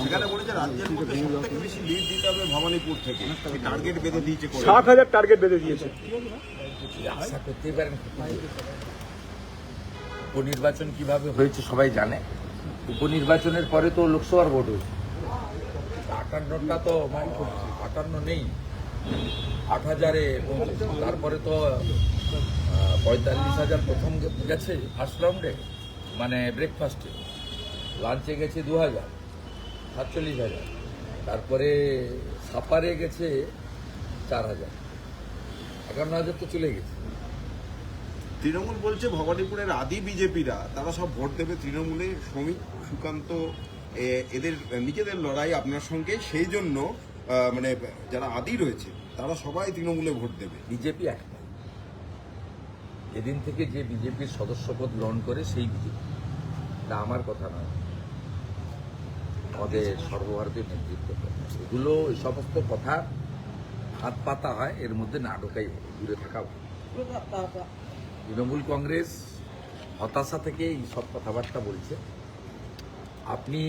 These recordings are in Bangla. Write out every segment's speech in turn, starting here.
সেখানে বলেছে রাজ্যের মধ্যে সবথেকে বেশি লিড দিতে হবে ভবানীপুর থেকে, টার্গেট বেঁধে দিয়েছে, 7,000 টার্গেট বেঁধে দিয়েছে। আশা করতেই পারেন উপনির্বাচন কিভাবে হয়েছে সবাই জানে। উপনির্বাচনের পরে তো লোকসভার ভোট হয়েছে, 58টা তো 58 নেই, 8,000-এ পৌঁছেছে। তারপরে তো 45,000 প্রথম গেছে ফার্স্ট রাউন্ডে, মানে ব্রেকফাস্টে। লাঞ্চে গেছে 2,000, 47,000। তারপরে সাপারে গেছে 4,000, 51,000 তো চলে গেছে। তৃণমূল বলছে ভবানীপুরের আদি বিজেপিরা তারা সব ভোট দেবে তৃণমূলে, শ্রমিক সুকান্ত এদের নিজেদের লড়াই আপনার সঙ্গে, সেই জন্য মানে যারা আদি রয়েছে তারা সবাই তৃণমূলে ভোট দেবে। বিজেপি একটা, এদিন থেকে যে বিজেপির সদস্যপদ গ্রহণ করে সেই বিজেপি, তা আমার কথা নয়, আমাদের সর্বভারতীয় নেতৃত্ব। এগুলো এই সমস্ত কথা হাত পাতা হয়, এর মধ্যে না ঢোকাই দূরে থাকা ভালো। তৃণমূল কংগ্রেস হতাশা থেকে এই সব কথাবার্তা বলছে। আপনি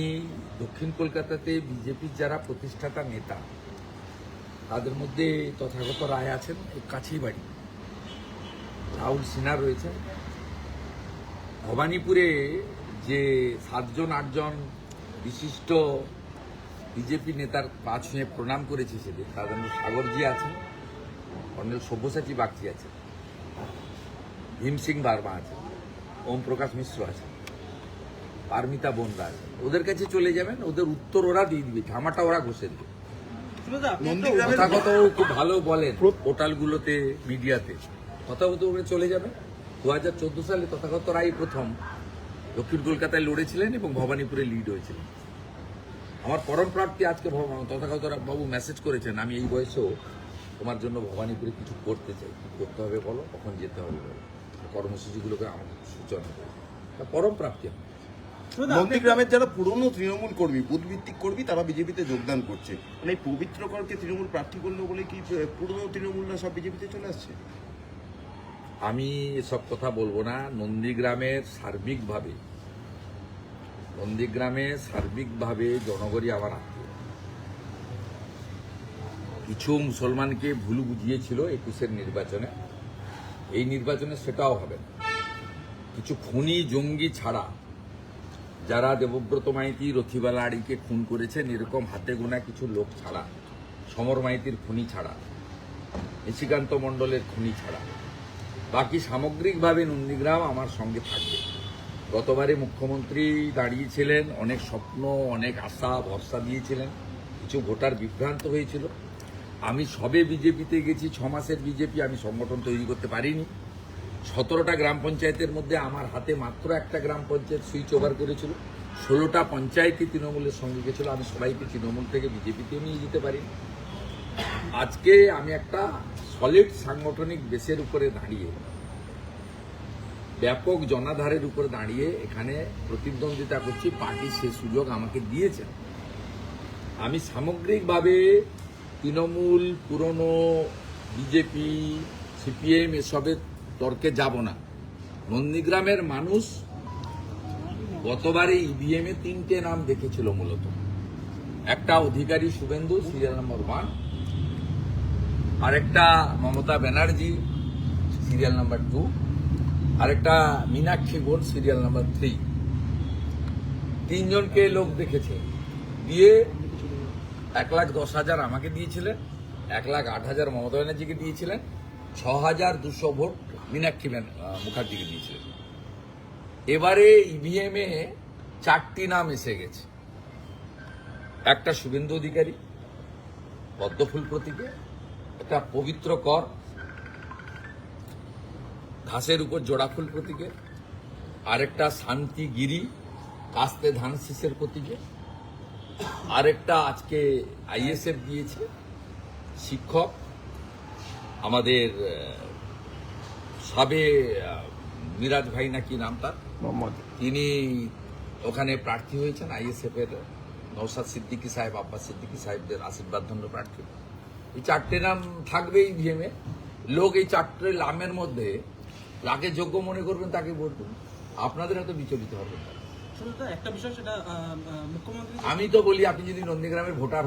দক্ষিণ কলকাতাতে বিজেপির যারা প্রতিষ্ঠাতা নেতা তাদের মধ্যে তথাগত রায় আছেন, কাছেই বাড়ি, রাহুল সিনহা রয়েছেন। ভবানীপুরে যে 7-8জন বিশিষ্ট বিজেপি নেতার পা ছুঁয়ে প্রণাম করেছে সেদিন, তাদের মধ্যে সাগরজি আছেন, কর্নেল সব্যসাচী বাগচি আছেন, ভীম সিং বার্মা আছেন, ওম প্রকাশ মিশ্র আছেন, পারমিতা বনরা আছেন। ওদের কাছে চলে যাবেন, ওদের উত্তর ওরা দিয়ে দিবে, ঝামাটা ওরা ঘষে দেবে। কথাগত খুব ভালো বলেন পোর্টালগুলোতে, মিডিয়াতে কথাগত ওরা চলে যাবেন। 2014 সালে তথাগত রায় প্রথম দক্ষিণ কলকাতায় লড়েছিলেন এবং ভবানীপুরে লিড হয়েছিলেন। আমার পরম প্রাপ্তি আজকে তথাগত বাবু মেসেজ করেছেন, আমি এই বয়সেও তোমার জন্য ভবানীপুরে কিছু করতে চাই, কি করতে হবে বলো, কখন যেতে হবে বলো, কর্মসূচিগুলোকে আমাকে সূচনা করে, পরম প্রাপ্তি। নন্দীগ্রামের যারা পুরনো তৃণমূল কর্মী, বুথভিত্তিক কর্মী, তারা বিজেপিতে যোগদান করছে, মানে এই পবিত্র করকে তৃণমূল প্রার্থী করলো বলে কি পুরনো তৃণমূলরা সব বিজেপিতে চলে আসছে? আমি এসব কথা বলবো না। নন্দীগ্রামের সার্বিকভাবে জনগণই আমার আত্মীয়। কিছু মুসলমানকে ভুল বুঝিয়েছিল 21-এর নির্বাচনে, এই নির্বাচনে সেটাও হবে না। কিছু খুনি জঙ্গি ছাড়া, যারা দেবব্রত মাইতি, রথিবালা আড়িকে খুন করেছেন, এরকম হাতে গোনা কিছু লোক ছাড়া, সমর মাইতির খুনি ছাড়া, নিশিকান্ত মণ্ডলের খুনি ছাড়া, বাকি সামগ্রিকভাবে নন্দীগ্রাম আমার সঙ্গে থাকবে। গতবারে মুখ্যমন্ত্রী দাঁড়িয়েছিলেন, অনেক স্বপ্ন, অনেক আশা ভরসা দিয়েছিলেন, কিছু ভোটার বিভ্রান্ত হয়েছিল। আমি সবে বিজেপিতে গেছি, 6 মাসের বিজেপি, আমি সংগঠন তৈরি করতে পারিনি। 17টা গ্রাম পঞ্চায়েতের মধ্যে আমার হাতে মাত্র একটা গ্রাম পঞ্চায়েত সুইচ ওভার করেছিল, 16টা পঞ্চায়েতই তৃণমূলের সঙ্গে গেছিল। আমি সবাইকে তৃণমূল থেকে বিজেপিতে নিয়ে যেতে পারিনি। আজকে আমি একটা সলিড সাংগঠনিক বেসের উপরে দাঁড়িয়ে, ব্যাপক জনাধারের উপরে দাঁড়িয়ে এখানে প্রতিদ্বন্দ্বিতা করছি। পার্টি সে সুযোগ আমাকে দিয়েছে। আমি সামগ্রিকভাবে তৃণমূল, পুরনো বিজেপি, সিপিএম এসবের তর্কে যাব না। নন্দীগ্রামের মানুষ গতবারে ইভিএম এ 3টে নাম দেখেছিল মূলত। একটা অধিকারী শুভেন্দু, সিরিয়াল নম্বর 1, আরেকটা মমতা ব্যানার্জি, সিরিয়াল নাম্বার 2, আরেকটা মীনাক্ষী বোন, সিরিয়াল নাম্বার 3। 3 জনকে লোক দেখেছে, দিয়ে 1,10,000 আমাকে দিয়েছিলেন, 1,08,000 মমতা ব্যানার্জিকে দিয়েছিলেন, 6,200 ভোট মীনাক্ষী মুখার্জিকে দিয়েছিলেন। এবারে ইভিএম এ 4টি নাম এসে গেছে। একটা শুভেন্দু অধিকারী পদ্মফুল প্রতীকে, একটা পবিত্র কর ঘাসের উপর জোড়া ফুল প্রতীকে, আরেকটা শান্তি গিরি কাস্তে ধান শীষের প্রতীকে, আরেকটা আজকে আইএসএফ দিয়েছে শিক্ষক, আমাদের সাবে মিরাজ ভাই নাকি নাম তার, তিনি ওখানে প্রার্থী হয়েছেন আইএসএফ এর। নওশাদ সিদ্দিকী সাহেব, আব্বাস সিদ্দিকী সাহেবদের আশীর্বাদ ধন্য প্রার্থী। এই 4টে নাম থাকবে ইভিএমে। লোক এই 4টে নামের মধ্যে যাকে যোগ্য মনে করবেন তাকে ভোট দেবেন, আপনাদের এত বিচলিত হবে না। শুধু একটা বিষয়, সেটা মুখ্যমন্ত্রী আমি তো বলি, আপনি যদি নন্দীগ্রামের ভোটার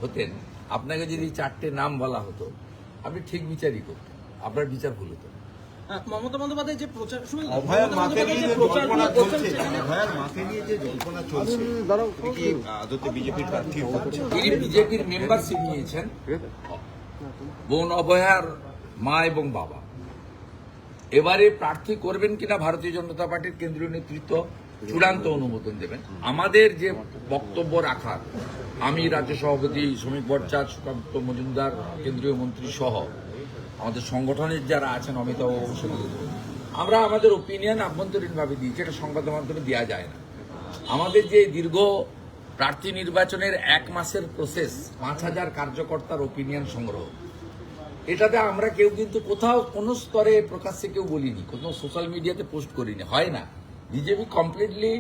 হতেন, আপনাকে যদি 4টে নাম বলা হতো, আপনি ঠিক বিচারই করতেন, আপনার বিচার ভুল হতো। মমতা বন্দ্যোপাধ্যায় যে প্রচার, অভয়ার মমতা মাকে বন্দ্যোপাধ্যায় নিয়ে যে যে প্রচারগুলো জল্পনা করছেন, চলছে, সেখানে অভয়ার মাকে নিয়ে যে জল্পনা চলছে, তিনি কি আদতে বিজেপির প্রার্থী হচ্ছে? তিনি বিজেপির মেম্বারশিপ নিয়েছেন বোন অভয়ার মা এবং বাবা। এবারে প্রার্থী করবেন কিনা ভারতীয় জনতা পার্টির কেন্দ্রীয় নেতৃত্ব চূড়ান্ত অনুমোদন দেবেন। আমাদের যে বক্তব্য রাখার, আমি রাজ্য সভাপতি শ্রমিক ভট্টাচার্য, সুকান্ত মজুমদার কেন্দ্রীয় মন্ত্রী সহ আমাদের সংগঠনের যারা আছেন, অমিতাভ বসু, আমরা আমাদের ওপিনিয়ন আভ্যন্তরীণভাবে দিয়েছি, এটা সংবাদ মাধ্যমে দেওয়া যায় না। আমাদের যে দীর্ঘ প্রার্থী নির্বাচনের 1 মাসের প্রসেস, 5000 কার্যকর্তার ওপিনিয়ন সংগ্রহ, এটাতে আমরা কেউ কিন্তু কোথাও কোনো স্তরে প্রকাশ্যে কেউ বলিনি, কোনো সোশ্যাল মিডিয়াতে পোস্ট করিনি, হয় না। বিজেপি কমপ্লিটলি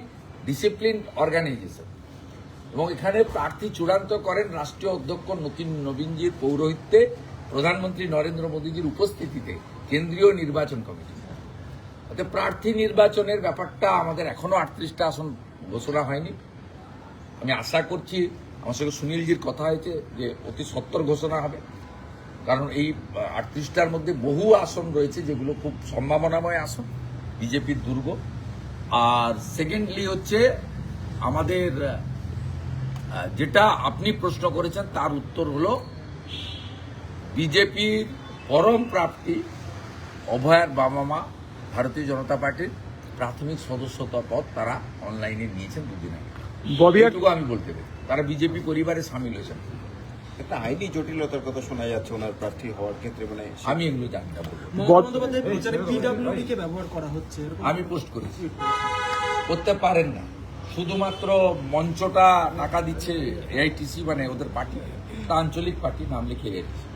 ডিসিপ্লিন অর্গানাইজেশন, এবং এখানে প্রার্থী চূড়ান্ত করেন রাষ্ট্রীয় অধ্যক্ষ নবীনজির পৌরোহিত্যে, প্রধানমন্ত্রী নরেন্দ্র মোদীজির উপস্থিতিতে কেন্দ্রীয় নির্বাচন কমিটি। অর্থাৎ প্রার্থী নির্বাচনের ব্যাপারটা আমাদের এখনো 38টা আসন ঘোষণা হয়নি। আমি আশা করছি, আমার সঙ্গে সুনীলজির কথা হয়েছে যে অতি সত্বর ঘোষণা হবে, কারণ এই 38টার মধ্যে বহু আসন রয়েছে যেগুলো খুব সম্ভাবনাময় আসন, বিজেপির দুর্গ। আর সেকেন্ডলি হচ্ছে আমাদের যেটা আপনি প্রশ্ন করেছেন তার উত্তর হলো বিজেপির পরম প্রাপ্তি অভয়ার বাবা মা ভারতীয় জনতা পার্টির প্রাথমিক সদস্যতা পদ তারা অনলাইনে নিয়েছেন 2 দিন আগে। এটুকু আমি বলতে পারি, তারা বিজেপি পরিবারে সামিল হয়েছেন। একটা আইনি জটিলতার কথা শোনা যাচ্ছে ওনার প্রার্থী হওয়ার ক্ষেত্রে, মানে আমি এগুলো জানি না বলবো। মমতা বন্দ্যোপাধ্যায় প্রচারে পিডব্লিউডি কে ব্যবহার করা হচ্ছে, এরকম আমি পোস্ট করেছি, করতে পারেন না। শুধুমাত্র মঞ্চটা টাকা দিচ্ছে এআইটিসি, মানে ওদের পার্টি, তা আঞ্চলিক পার্টি, নাম লিখে এআইটিসি,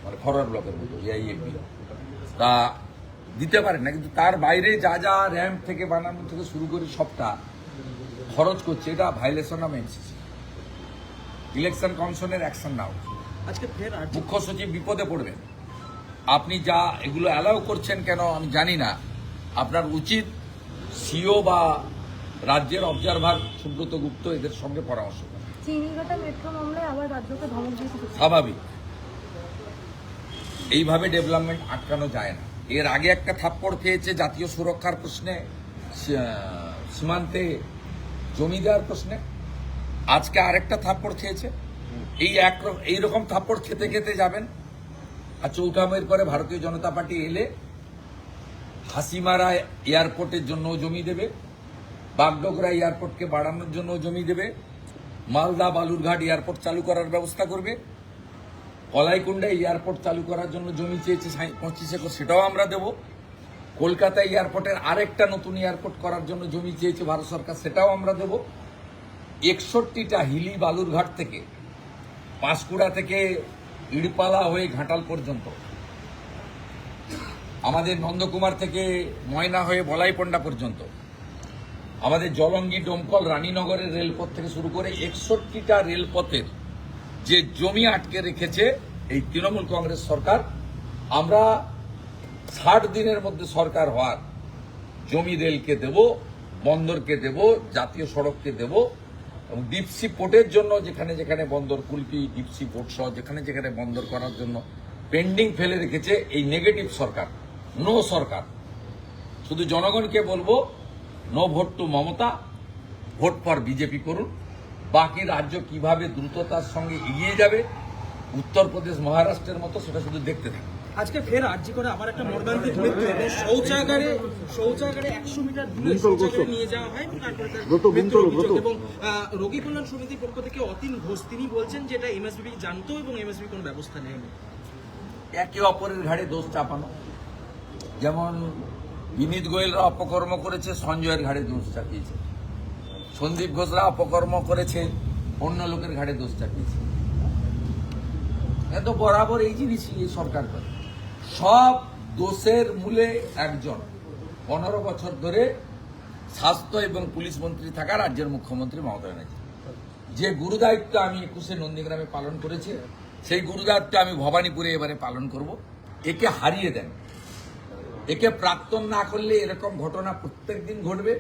মানে ফরওয়ার্ড ব্লকের মতো এআইএফবি, তা দিতে পারেন না। কিন্তু তার বাইরে যা যা র্যাম্প থেকে বানানো থেকে শুরু করে সবটা খরচ করছে, এটা ভাইলেশন অফ এনসিসি। ইলেকশন কমিশনের অ্যাকশন নাও। আজকে ফের মুখ্য সচিব বিপদে পড়বেন। আপনি যা এগুলো অ্যালাউ করছেন কেন আমি জানি না। আপনার উচিত সিও বা রাজ্যের অবজারভার সুব্রত গুপ্ত এদের সঙ্গে পরামর্শ করা। চিনিঘাটা মেট্রো মামলায় আবার রাজ্যকে ধমক দিয়েছে। স্বাভাবিক, এইভাবে ডেভেলপমেন্ট আটকানো যায় না। এর আগে একটা থাপ্পড় খেয়েছে জাতীয় সুরক্ষার প্রশ্নে, সীমান্তে জমি দেওয়ার প্রশ্নে, আজকে আরেকটা থাপ্পড় খেয়েছে। এইরকম থাপ্পড় খেতে খেতে যাবেন। আর 4 মের পরে ভারতীয় জনতা পার্টি এলে হাসিমারা এয়ারপোর্টের জন্য জমি দেবে, বাগডোগরা এয়ারপোর্টকে বাড়ানোর জন্য জমি দেবে, মালদা বালুরঘাট এয়ারপোর্ট চালু করার ব্যবস্থা করবে, কলাইকুণ্ডা এয়ারপোর্ট চালু করার জন্য জমি চেয়েছে 25 একর, সেটাও আমরা দেব। কলকাতা এয়ারপোর্টের আরেকটা নতুন এয়ারপোর্ট করার জন্য জমি চেয়েছে ভারত সরকার, সেটাও আমরা দেব। 61টা হিলি বালুরঘাট থেকে, পাঁশকুড়া থেকে ইড়পালা হয়ে ঘাটাল পর্যন্ত, আমাদের নন্দকুমার থেকে ময়না হয়ে বলাইপন্ডা পর্যন্ত, আমাদের জলঙ্গি ডোমকল রানীনগরের রেলপথ থেকে শুরু করে 61টা রেলপথের যে জমি আটকে রেখেছে এই তৃণমূল কংগ্রেস সরকার, আমরা 60 দিনের মধ্যে সরকার হওয়ার জমি রেলকে দেব, বন্দরকে দেব, জাতীয় সড়ককে দেব, এবং ডিপসি পোর্টের জন্য যেখানে যেখানে বন্দর, কুলপি ডিপসি পোর্ট সহ যেখানে যেখানে বন্দর করার জন্য পেন্ডিং ফেলে রেখেছে এই নেগেটিভ সরকার, নো সরকার। শুধু জনগণকে বলবো, no vote to Mamata, vote for BJP করুন। বাকি রাজ্য কিভাবে দ্রুততার সঙ্গে এগিয়ে যাবে উত্তরপ্রদেশ মহারাষ্ট্রের মতো, সেটা শুধু দেখতে থাকুন। আজকে ফের আর্জি করে আবার একটা মর্মান্তিক মৃত্যু, এবং শৌচাগারে 100 মিটার দূরে শৌচাগারে নিয়ে যাওয়া হয়, এবং তারপরে তার মৃত্যুর অভিযোগ। এবং রোগী কল্যাণ সমিতির পক্ষ থেকে অতীন ঘোষ তিনি বলছেন যে এটা এমএসবি জানতো এবং এমএসবি কোনো ব্যবস্থা নেয়নি। একে অপরের ঘাড়ে দোষ চাপানো, যেমন বিনীত গোয়েলরা অপকর্ম করেছে, সঞ্জয়ের ঘাড়ে দোষ চাপিয়েছে। সন্দীপ ঘোষরা অপকর্ম করেছে, অন্য লোকের ঘাড়ে দোষ চাপিয়েছে। এত বরাবর এই জিনিসই এই সরকার করে। সব দোষের মূলে একজন 15 বছর ধরে স্বাস্থ্য এবং পুলিশ মন্ত্রী থাকা রাজ্যের মুখ্যমন্ত্রী মমতা ব্যানার্জি, যে গুরুদায়িত্ব আমি 21শে নন্দীগ্রামে পালন করেছি, সেই গুরুদায়িত্ব আমি ভবানীপুরে এবারে পালন করব। একে হারিয়ে দেন, একে প্রাক্তন না করলে এরকম ঘটনা প্রত্যেক দিন ঘটবে।